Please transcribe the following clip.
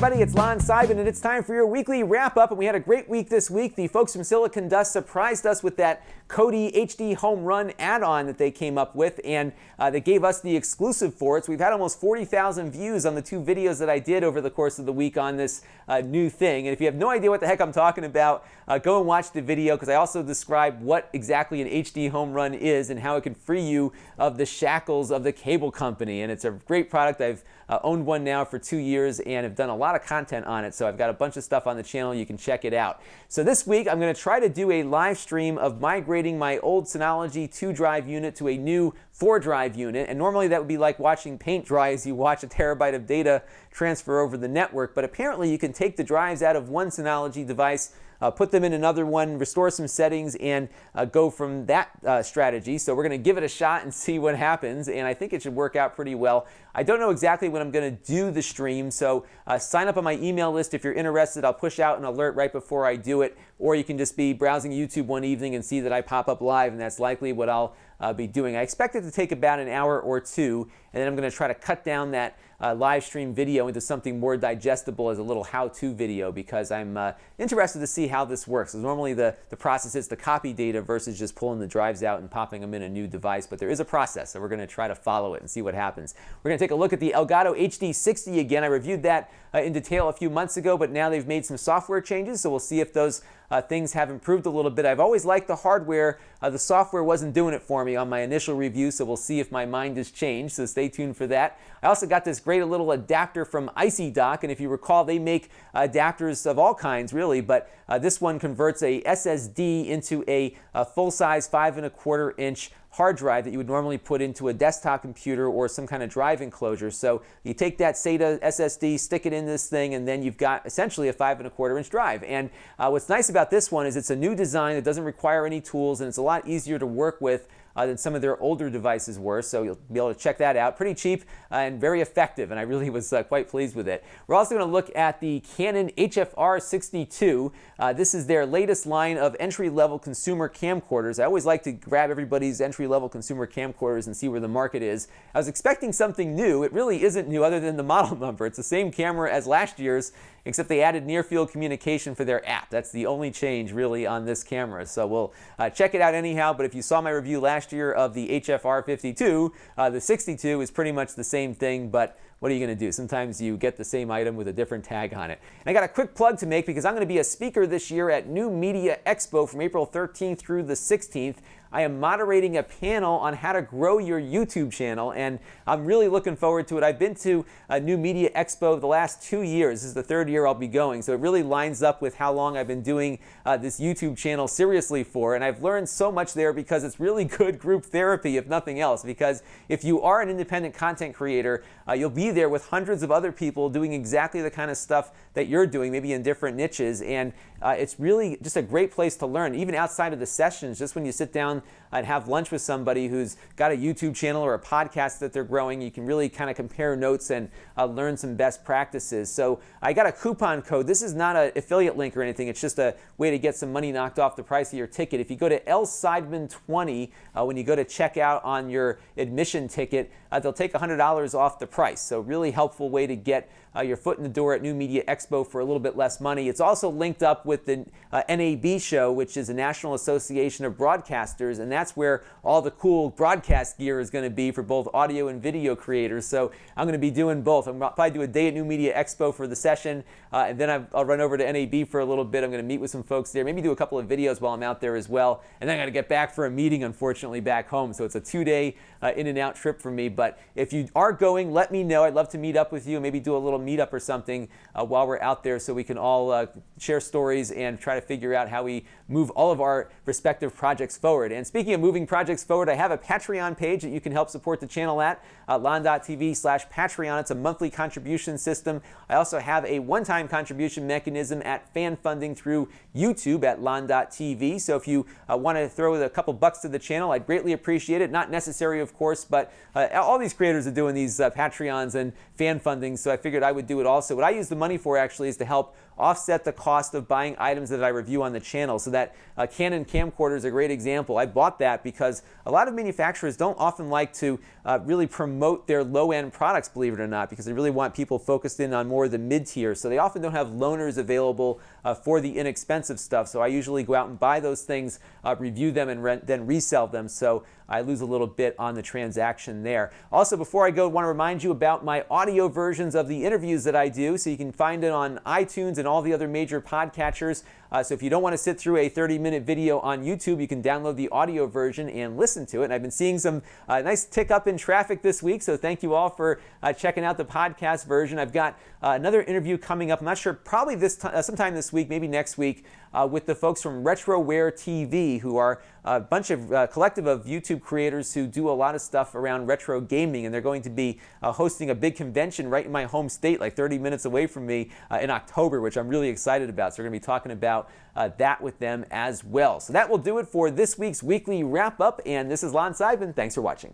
everybody, it's Lon.TV, and it's time for your weekly wrap-up, and we had a great week this week. The folks from Silicon Dust surprised us with that Kodi HD Home Run add-on that they came up with, and they gave us the exclusive for it. So we've had almost 40,000 views on the two videos that I did over the course of the week on this new thing. And if you have no idea what the heck I'm talking about, go and watch the video, because I also describe what exactly an HD Home Run is and how it can free you of the shackles of the cable company. And it's a great product. I've owned one now for 2 years and have done a lot of content on it, so I've got a bunch of stuff on the channel. You can check it out. So this week I'm going to try to do a live stream of migrating my old Synology 2-drive unit to a new 4-drive unit, and normally that would be like watching paint dry as you watch a terabyte of data transfer over the network, but apparently you can take the drives out of one Synology device, put them in another one, restore some settings, and go from that strategy. So we're going to give it a shot and see what happens, and I think it should work out pretty well. I don't know exactly when I'm going to do the stream, so sign up on my email list if you're interested. I'll push out an alert right before I do it, or you can just be browsing YouTube one evening and see that I pop up live, and that's likely what I'll be doing. I expect it to take about an hour or two, and then I'm going to try to cut down that live stream video into something more digestible as a little how-to video, because I'm interested to see how this works. Normally the process is to copy data versus just pulling the drives out and popping them in a new device, but there is a process, so we're going to try to follow it and see what happens. We're going to take a look at the Elgato HD60 again. I reviewed that in detail a few months ago, but now they've made some software changes, so we'll see if those things have improved a little bit. I've always liked the hardware. The software wasn't doing it for me on my initial review, so we'll see if my mind has changed, so stay tuned for that. I also got this great little adapter from IcyDock, and if you recall, they make adapters of all kinds, really, but this one converts a SSD into a full-size 5.25-inch hard drive that you would normally put into a desktop computer or some kind of drive enclosure. So you take that SATA SSD, stick it in this thing, and then you've got essentially a 5.25-inch drive. And what's nice about this one is it's a new design that doesn't require any tools, and it's a lot easier to work with than some of their older devices were, so you'll be able to check that out. Pretty cheap and very effective, and I really was quite pleased with it. We're also going to look at the Canon HFR62. This is their latest line of entry-level consumer camcorders. I always like to grab everybody's entry-level consumer camcorders and see where the market is. I was expecting something new. It really isn't new other than the model number. It's the same camera as last year's, except they added near-field communication for their app. That's the only change, really, on this camera. So we'll check it out anyhow, but if you saw my review last year of the HFR52, the 62 is pretty much the same thing, but what are you going to do? Sometimes you get the same item with a different tag on it. And I got a quick plug to make, because I'm going to be a speaker this year at New Media Expo from April 13th through the 16th. I am moderating a panel on how to grow your YouTube channel, and I'm really looking forward to it. I've been to New Media Expo the last 2 years. This is the third year I'll be going, so it really lines up with how long I've been doing this YouTube channel seriously for, and I've learned so much there because it's really good group therapy, if nothing else, because if you are an independent content creator, you'll be there with hundreds of other people doing exactly the kind of stuff that you're doing, maybe in different niches, and it's really just a great place to learn, even outside of the sessions. Just when you sit down and have lunch with somebody who's got a YouTube channel or a podcast that they're growing, you can really kind of compare notes and learn some best practices. So I got a coupon code. This is not an affiliate link or anything. It's just a way to get some money knocked off the price of your ticket. If you go to LSeidman20 when you go to checkout on your admission ticket, they'll take $100 off the price. So really helpful way to get your foot in the door at New Media Expo for a little bit less money. It's also linked up with the NAB show, which is the National Association of Broadcasters, and that's where all the cool broadcast gear is going to be for both audio and video creators. So I'm going to be doing both. I'm going to probably do a day at New Media Expo for the session, and then I'll run over to NAB for a little bit. I'm going to meet with some folks there, maybe do a couple of videos while I'm out there as well, and then I got to get back for a meeting, unfortunately, back home. So it's a 2-day in and out trip for me. But if you are going, let me know. I'd love to meet up with you, maybe do a little meetup or something while we're out there, so we can all share stories and try to figure out how we move all of our respective projects forward. And speaking of moving projects forward, I have a Patreon page that you can help support the channel at, Lon.TV/Patreon. It's a monthly contribution system. I also have a one-time contribution mechanism at fan funding through YouTube at Lon.TV. So if you want to throw a couple bucks to the channel, I'd greatly appreciate it. Not necessary, of course, but all these creators are doing these Patreons and fan funding, so I figured I would do it also. What I use the money for, actually, is to help offset the cost of buying items that I review on the channel. So that Canon camcorder is a great example. I bought that because a lot of manufacturers don't often like to really promote their low-end products, believe it or not, because they really want people focused in on more of the mid-tier. So they often don't have loaners available for the inexpensive stuff. So I usually go out and buy those things, review them, and then resell them. So I lose a little bit on the transaction there. Also, before I go, I want to remind you about my audio versions of the interviews that I do. So you can find it on iTunes and all the other major podcatchers. So if you don't want to sit through a 30-minute video on YouTube, you can download the audio version and listen to it. And I've been seeing some nice tick up in traffic this week, so thank you all for checking out the podcast version. I've got another interview coming up. I'm not sure, probably sometime this week, maybe next week, with the folks from Lon.TV, who are a bunch of collective of YouTube creators who do a lot of stuff around retro gaming, and they're going to be hosting a big convention right in my home state, like 30 minutes away from me, in October, which I'm really excited about. So we're going to be talking about that with them as well. So that will do it for this week's weekly wrap up, and this is Lon Seidman. Thanks for watching.